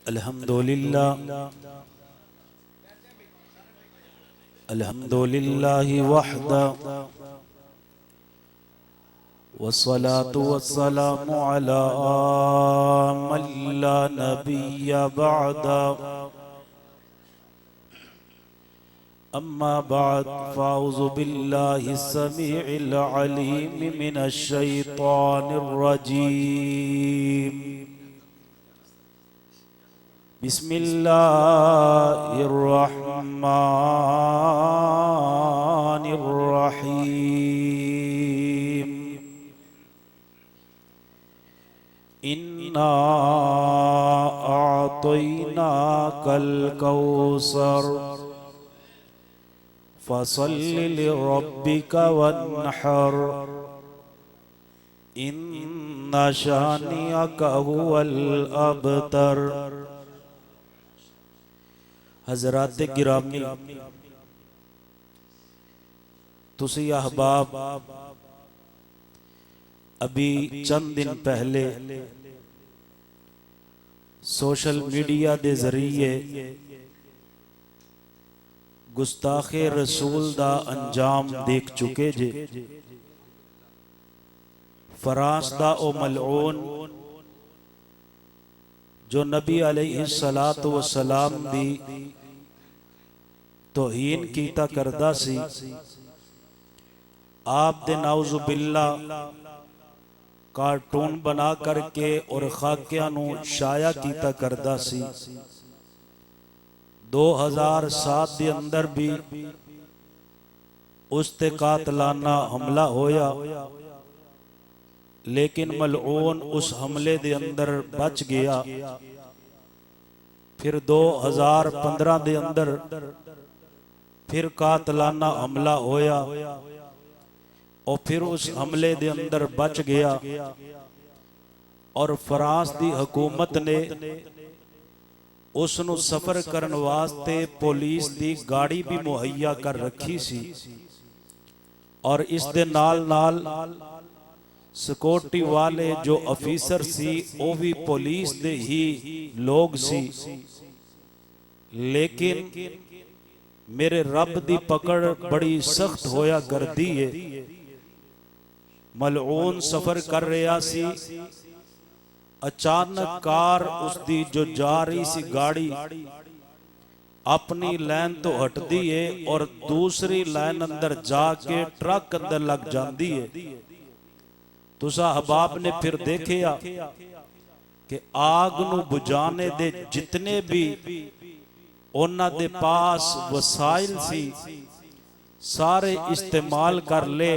अल्हम्दुलिल्लाहि वहदा वस्सलातु वस्सलामु अला मन ला नबिय्य बअदा अम्मा बाद फ़अऊज़ु बिल्लाहि समीइल अलीम मिनश शैतानिर रजीम। बिस्मिल्लाहिर्रहमानिर्रहीम। इन्ना अअतैनाकल कौसर फसल्लि लिरब्बिका वन्हर इन्ना शानिअका हुवल अबतर। हज़रात गिरामी, तुसी अहबाब अभी चंद दिन पहले सोशल मीडिया के जरिए गुस्ताखे रसूल दा अंजाम देख चुके जे। फरांस दा ओ मलऊन जो नबी अलैहिस्सलातु वस्सलाम दी तौहीन कीता करदा सी, आप दे नाउज़ु बिल्ला कार्टून बना करके और खाकिया नू शाया कीता करदा सी। 2007 के अंदर भी उस ते कातलाना हमला होया, लेकिन मलऊन उस हमले दे अंदर बच गया। फिर 2015 के अंदर फिर कातलाना हमला होया और फिर उस हमले दे अंदर बच गया। और फ्रांस की हुकूमत ने उसनू सफर करने वास्ते पुलिस की गाड़ी भी मुहैया कर रखी सी और इस दे नाल नाल सिक्योरिटी वाले जो अफीसर सी वो भी पुलिस दे ही लोग सी। लेकिन मेरे रब दी पकड़ बड़ी सख्त होया करदी है। मलऊन सफर कर रहा सी, अचानक कार उसकी जो जा रही सी गाड़ी अपनी लाइन तो हटती है और दूसरी लाइन अंदर जाके ट्रक अंदर लग जाती है। तुसा अहबाब ने फिर देखिया कि आग नू बुझाने दे जितने भी उन्हां दे पास वसाइल सी सारे इस्तेमाल कर ले।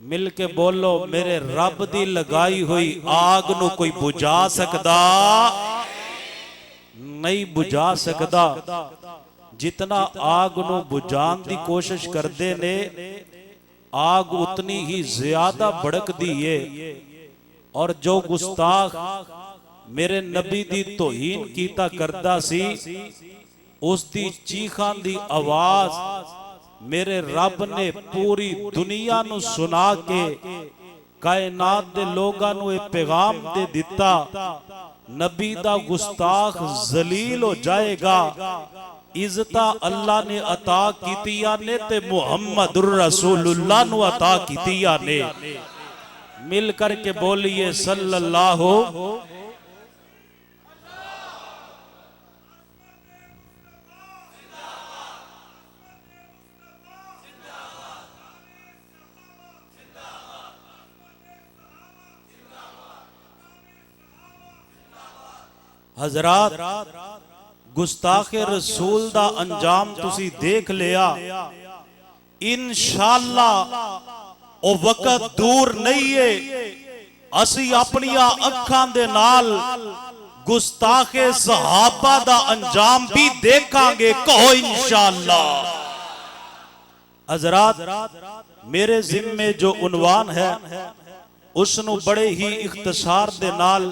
मिल के बोलो, मेरे रब दी लगाई हुई आग नू कोई बुझा सकदा नहीं, बुझा सकदा। जितना आग नू बुझान दी कोशिश करते ने आग उतनी ही ज्यादा भड़कदी है। और जो गुस्ताख मेरे नबी दी तौहीन कीता करदा सी उसकी चीखां दी आवाज मेरे रब ने पूरी दुनिया नू सुना के कायनात दे लोगां नू एक पैगाम दे दिता, नबी दा गुस्ताख जलील हो जाएगा। इज्जता अल्लाह ने अता कीतिया ने ते मुहम्मदुर रसूलुल्लाह नू अता कीतिया ने। मिल करके बोलिए सल्लल्लाहु। हजरात, गुस्ताखे रसूल दा अंजाम तुसी देख लिया। इंशाअल्लाह ओ वक्त दूर नहीं है, असी अपनिया अखां दे नाल गुस्ताखे सहाबा दा अंजाम भी देखांगे। कहो इंशाअल्लाह। हजरात, मेरे जिम्मे जो उन्वान है उसनू बड़े ही इख्तिसार दे नाल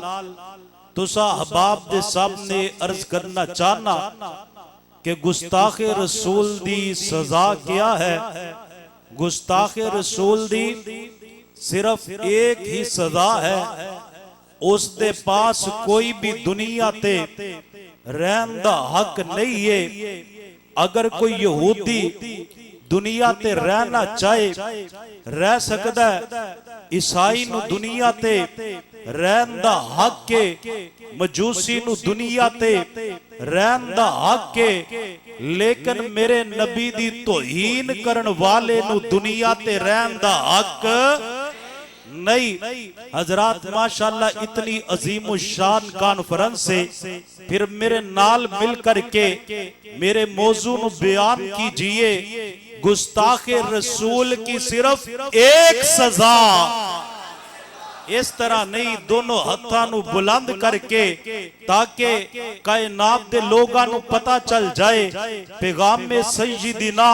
तुसा अहबाब दे सामने अर्ज करना चाहना कि गुस्ताखे रसूल दी सजा क्या है। गुस्ताखे रसूल दी सिर्फ एक ही सजा है उस दे पास कोई भी दुनिया ते रहन दा हक नहीं है। अगर कोई यहूदी दुनिया ते रहना चाहे रह सकदा है, ईसाई नू दुनिया ते रहन दा हक है, मजूसी नू दुनिया ते रहन दा हक है, लेकिन मेरे नबी दी तौहीन करन वाले नू दुनिया ते रहन दा हक नहीं। हजरात माशाल्लाह इतनी अजीम शान कॉन्फ्रेंस से फिर मेरे नाल मिल करके मेरे मौजू नु बयान कीजिए। गुस्ताखे रसूल की सिर्फ एक सजा। इस तरह नहीं, दोनों हाथों नु बुलंद करके ताकि कायनात दे लोगां नु पता चल जाए पैगाम में सय्यिदना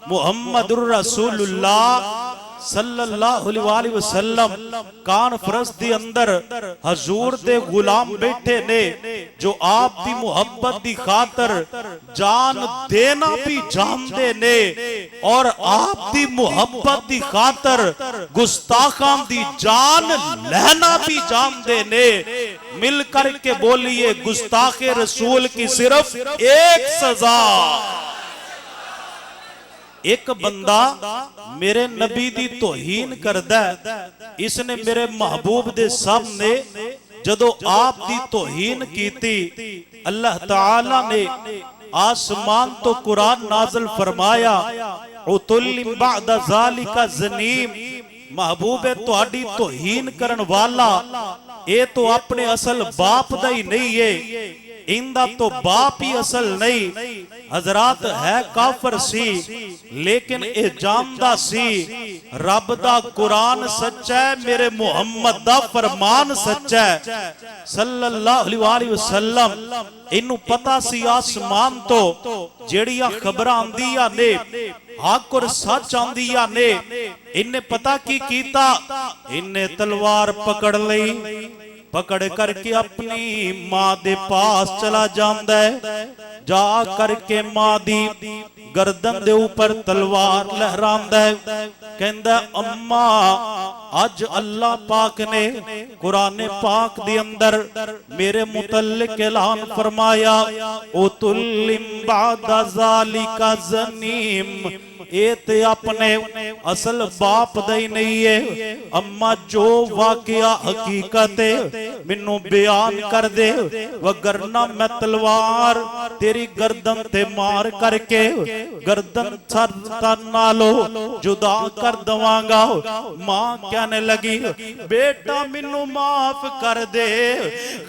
मुहम्मदुर रसूलुल्लाह सल्लल्लाहु अलैहि वसल्लम कॉन्फ्रेंस दे अंदर हजूर दे गुलाम बैठे ने जो आप दी मुहब्बत दी खातर जान देना भी जानते ने और आप दी मुहब्बत दी खातर गुस्ताखां दी जान लेना भी जानते ने। मिल करके बोलिए गुस्ताखे रसूल की सिर्फ एक सजा। एक बंदा मेरे नबी दी तौहीन करदा है, इसने मेरे महबूब दे सामने जदों आप दी तौहीन कीती, अल्लाह ताला ने आसमान तो कुरान नाज़िल फरमाया उतुल्लिम बअद ज़ालिका ज़नीम। महबूब है तुहाडी तौहीन करन वाला ये तो अपने असल बाप दा ही नहीं है, इंदा तो बाप ही असल नहीं। हजरात है काफर सी लेकिन ए जानदा सी रब दा कुरान सच्चा है, मेरे मुहम्मद दा फरमान सच्चा है सल्लल्लाहु अलैहि वसल्लम। इन्नू पता सी आसमान तो जेड़ियां खबरां आंदियां ने हक और सच आंदियां ने। इन्ने पता की कीता, इन्ने तलवार पकड़ लई, पकड़ करके अपनी मां दे पास चला जांदा है, जा करके मां दी गर्दन दे ऊपर तलवार लहरांदा है, कहंदा अम्मा अज अल्लाह पाक ने कुरान पाक दे अंदर मेरे मुतल्लिक ऐलान फरमाया उतुल्लिम बअद ज़ालिका ज़नीम। ये ते अपने असल बाप दा ही नहीं है। अम्मा जो वाकया हकीकत है मैनू बयान कर दे, वगरना मैं तलवार तेरी गर्दन ते मार करके गर्दन सर नालो जुदा कर दवांगा। मां कहने लगी बेटा मैनू माफ कर दे,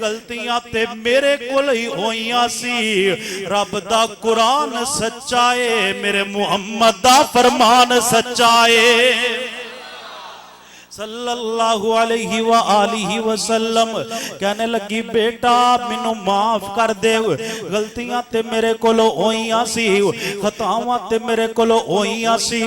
गलतियां ते मेरे कोल ही होइयां सी, रब दा कुरान सच्चा है, मेरे मुहम्मद फरमान सच्चाए सल्लल्लाहु अलैहि व आलिहि वसल्लम। कहने लगी बेटा मैनू माफ कर दे, गलतियां ते मेरे कोलों होइयां सी, खतावां ते मेरे कोलों होइयां सी,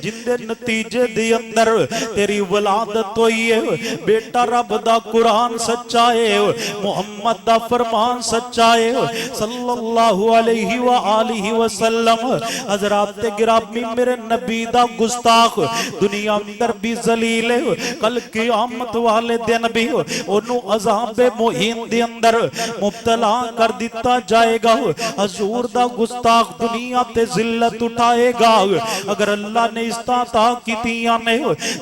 जिंदे नतीजे दे अंदर तेरी वलादत होई है। बेटा रब दा कुरान सच्चा है, मुहम्मद दा फरमान सच्चा है सल्लल्लाहु अलैहि व आलिहि वसल्लम। हजरात गिरामी मेरे नबी दा गुस्ताख दुनिया अंदर भी जलील, कल क़यामत वाले दिन भी ओनू अज़ाबे मुहीन दे अंदर मुब्तला कर दिता जाएगा। हजूर दा गुस्ताख दुनिया ते जिल्लत उठाएगा। अगर अल्लाह ने इस्ताता कीतियां ने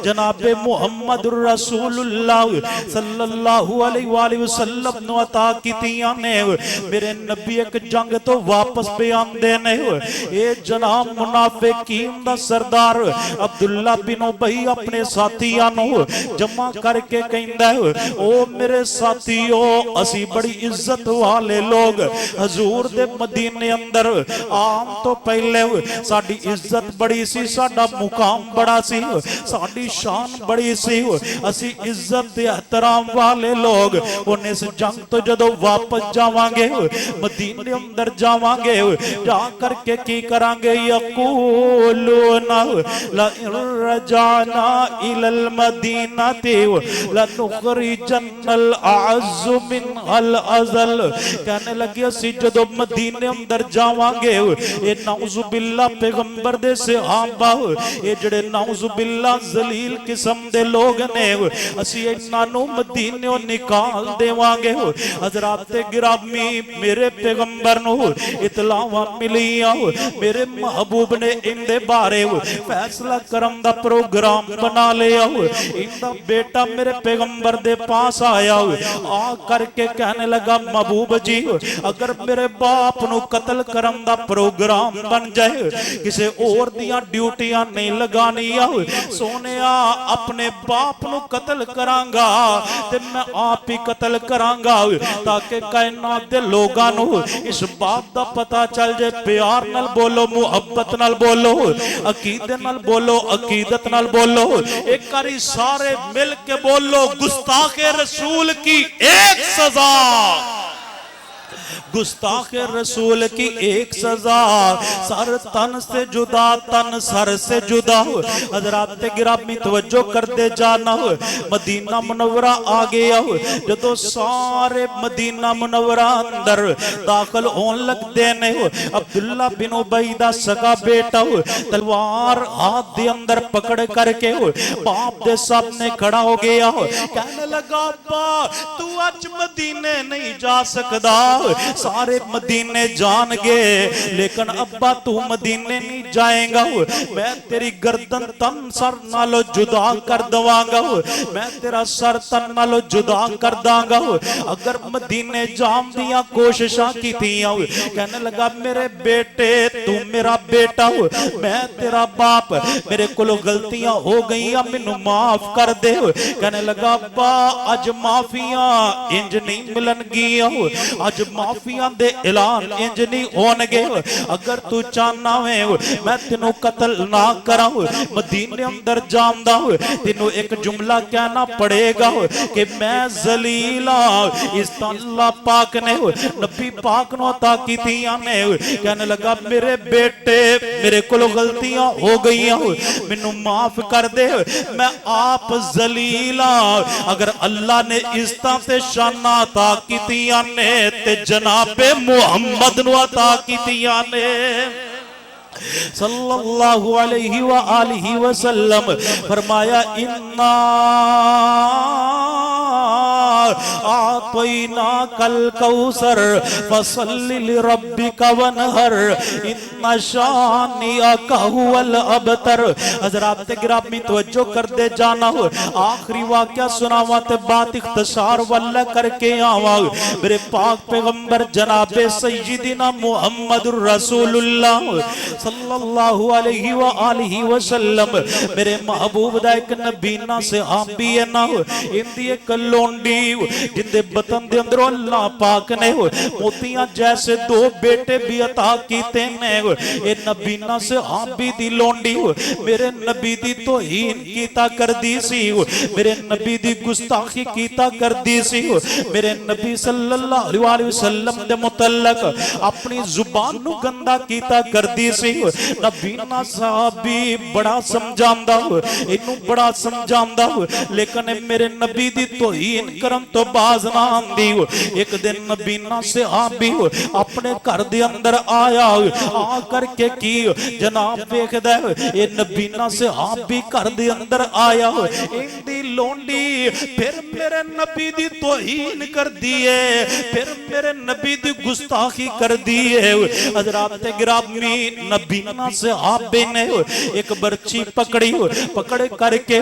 जनाबे मुहम्मद रसूलुल्लाह सल्लल्लाहु अलैहि वसल्लम नु अता कीतियां ने, मेरे नबी एक जंग तो वापस पे आंदे ने, ये जनाब मुनाफिकीन दा सरदार अब्दुल्ला बिन उबई अपने साथियां जमा करके कहंदा है ओ मेरे साथियों असी बड़ी इज्जत वाले लोग हजूर दे मदीने अंदर आम तो पहले साडी इज्जत बड़ी सी, साडा मुकाम बड़ा सी, साडी शान बड़ी सी, असी इज्जत ते एहतराम वाले लोग। उन्हें इस जंग तो जदों वापस जावांगे मदीने अंदर जावांगे, जा करके की करांगे यकूलूना ला रजाना इलल मदीना ते लनुखरिजन्नल अअज़्ज़ु मिनल अज़ल। कहने लगे असी जदों मदीने अंदर जावांगे ये नाउज़ुबिल्ला पैगंबर दे सहाबा ये जड़े नाउज़ुबिल्ला जलील किस्म दे लोग ने असी इन्हां नूं मदीने निकाल देवांगे। हज़रात गिरामी मेरे पैगंबर नूं इतलावां मिलियां मेरे महबूब ने इनदे बारे फैसला करन दा प्रोग्राम बना लिया। इनका बेटा मेरे पैगंबर दे पास आया आ करके कहने लगा महबूब जी अगर मेरे बाप नू कत्ल करन दा प्रोग्राम बन जाए किसी और दियां ड्यूटियां नहीं लगानियां सोनिया अपने बाप नू कत्ल करांगा ते मैं आप ही कत्ल करांगा ताकि कायनात दे लोगां नू इस बात दा पता चल जाए। प्यार नाल बोलो मुहब्बत नाल बोलो अकीदे नाल बोलो अकीदत नाल बोलो एक बारी सारे मिल के बोलो गुस्ताखे रसूल की एक सजा गुस्ताखे रसूल की एक सजा सर तन से जुदा तन सर से जुदा। हज़रात गिरामी तवज्जो कर दे जाना मदीना मुनव्वरा आ गया जदों सारे मदीना मुनव्वरा अंदर दाखिल होन लगदे ने अब्दुल्ला बिन उबई दा सगा बेटा तलवार हाथ दे अंदर पकड़ करके बाप दे सामने खड़ा हो गया कहने लगा अब्बा तू आज मदीने नहीं जा सकदा सारे मदीने जान गए लेकिन अब्बा तू मदीने नहीं जाएगा मैं तेरी गर्दन तन सर नालों जुदा कर दवांगा मैं तेरा सर तन नालों जुदा कर दांगा अगर मदीने जान दिया कोशिशां कीतियां। कहने लगा मेरे बेटे तू मेरा बेटा मैं तेरा बाप मेरे कोलों गलतियां हो गई मैनू माफ कर दे। कहने लगा अब्बा अज माफियां इंज नहीं मिलनगियां अज माफियां दे ऐलान इंज नहीं होणगे अगर तू चाहना है मैं तेनू कत्ल ना करा मदीने अंदर जांदा तेनू एक जुमला कहना पड़ेगा कि मैं जलीला इस अल्लाह पाक ने नबी पाक नो अता कीतियां ने। कहने लगा मेरे बेटे मेरे कोलों गलतियां हो गईयां मैनू माफ कर दे मैं आप जलीला अगर अल्लाह ने इज्जतां ते शाना अता कीतियां ने ते जनाबे मुहम्मद नु अता कीतियां ने सल्लल्लाहु अलैहि व आलिहि वसल्लम। फरमाया इन्ना आतैना कल कौसर फसल्लि लिरब्बिका वनहर इन्ना शानिअका हुवल अबतर। हज़रात गिरामी तवज्जो कर दे जाना आखिरी वाक़या सुनावा ते बात इख्तिसार वल्ला करके आवा। मेरे पाक पैगंबर जनाबे सय्यिदिना मुहम्मदुर रसूलुल्लाह सल्लल्लाहु अलैहि व आलिहि वसल्लम मेरे महबूब दा एक नबीना सहाबी है ना इंदी एक लोंडी जिंदे बतन दे अंदर अल्लाह पाक ने मोतियां जैसे दो बेटे भी अता कीते ने। ये नबीना सहाबी दी लोंडी मेरे नबी दी तौहीन कीता करदी सी मेरे नबी दी गुस्ताखी कीता करदी सी मेरे नबी सल्लल्लाहु अलैहि वसल्लम दे मुतल्लक अपनी जुबान नु गंदा कीता करदी सी। नबीना सहाबी बड़ा समझांदा इनू बड़ा समझांदा लेकिन मेरे नबी दी तौहीन करम तो बाज ना आंदी। एक दिन नबीना सहाबी अपने घर दे अंदर आया आ करके की जनाब देखदा ये नबीना सहाबी घर दे अंदर आया इंदी लोंडी फिर मेरे नबी दी तौहीन कर दी है फिर मेरे नबी दी गुस्ताखी कर दी है। हज़रात गिरामी नबीना सहाबी ने एक बर्छी पकड़ी पकड़ करके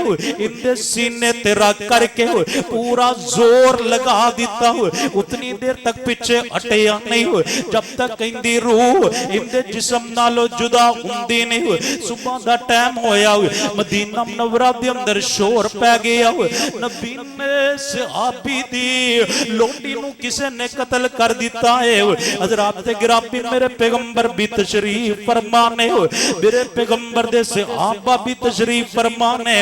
इंदे सीने ते रख करके पूरा जोर लगा दिता उतनी देर तक पीछे हटिया नहीं जब तक इंदी रूह इंदे जिस्म नालों जुदा हुंदी नहीं। सुबह दा टाइम होया मदीना मुनव्वरा दे अंदर शोर पै गया नबी ने सहाबी दी लोंडी नू किसे ने कत्ल कर दिता है। हज़रात गिरामी मेरे पैगंबर भी तशरीफ फरमाने मेरे पैगंबर दे सहाबा भी तशरीफ फरमाने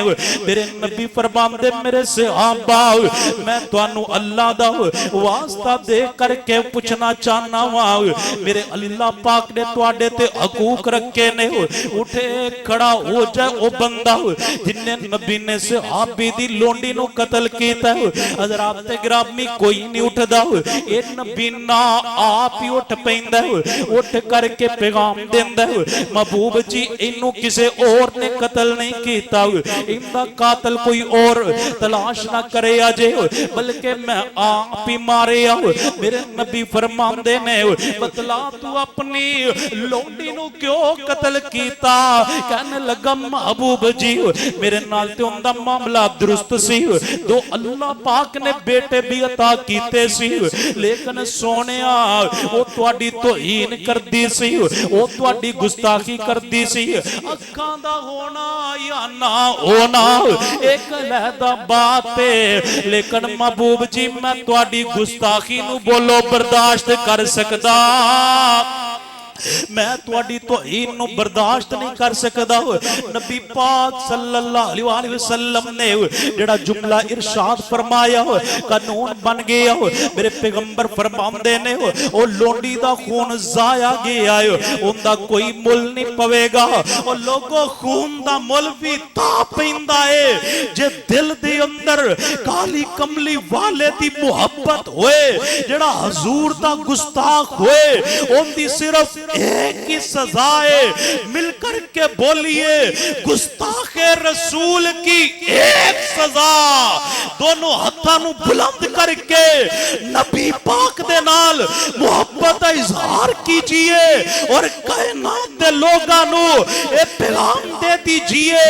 मेरे नबी फरमांदे मेरे सहाबा मैं तुहानू अल्लाह दा वास्ता दे करके पूछना चाहना वा, मेरे अल्लाह पाक ने तुहाडे ते हकूक रखे ने। उठे खड़ा हो जाए ओ बंदा जिन्ने नबी ने सहाबी दी लोंडी नु कतल कीता। हज़रात गिरामी कोई नहीं उठदा, ए नबी ना आप ही उठ पैंदा, उठ करके पैगाम देंदा, महबूब जी इनू किसे और ने कतल नहीं कीता, इनका कातल कोई और तलाश ना करे अजे, बल्कि मैं आप ही मारे आओ। मेरे नबी फरमांदे ने बतला तू अपनी लोंडी नु क्यों कतल कीता। कहने लगा महबूब जी मेरे नाल ते उनदा मामला दुरुस्त सी, दो अल्लाह पाक ने बेटे भी अता कीते सी, लेकिन सोनिया वो तुहाडी तौहीन करदी सी, वो तुहाडी गुस्ताखी करदी सी। अखां दा होना या ना होना एक अलहदा बात है, लेकिन महबूब जी मैं तुहाडी गुस्ताखी नू बोलो बर्दाश्त कर सकदा, मैं तुहाडी तौहीन नू बर्दाश्त नहीं कर सकदा। नबी पाक सल्लल्लाहु अलैहि वसल्लम ने जेड़ा जुमला इरशाद फरमाया कानून बन गया। मेरे पैगंबर फरमांदे ने ओ लोंडी दा खून जाया गया है, उनदा कोई मुल नहीं पवेगा। ओ लोगो खून दा मुल भी ता पैंदा है जे दिल दे अंदर काली कमली वाले दी मुहब्बत होए, जेड़ा हजूर दा गुस्ताख होए, उनदी सिर्फ एक ही सजा है। मिलकर के बोलिए गुस्ताखे रसूल की एक सजा। दोनों हाथों नु बुलंद करके नबी पाक दे नाल मोहब्बत का इजहार कीजिए और कायनात दे लोगां नु ए पैगाम दे दीजिए,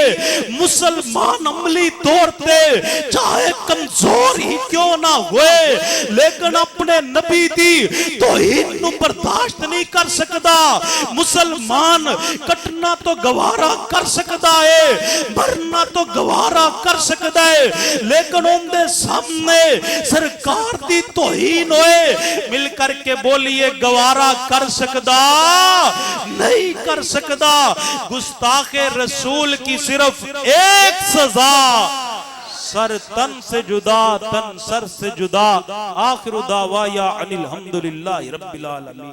मुसलमान अमली तौर पे चाहे कमजोर ही क्यों ना हुए, लेकिन अपने नबी दी तौहीन नु बर्दाश्त नहीं कर सकता। मुसलमान कटना तो गवारा कर सकता है, मरना तो गवारा कर सकता है, लेकिन उनके सामने सरकार दी तौहीन होए मिल करके बोलिए गवारा कर सकता नहीं कर सकता। गुस्ताखे रसूल की सिर्फ एक सजा, सर तन से जुदा तन सर से जुदा। आखिर दावा या अनिल हम्दुलिल्लाहि रब्बिल आलमीन।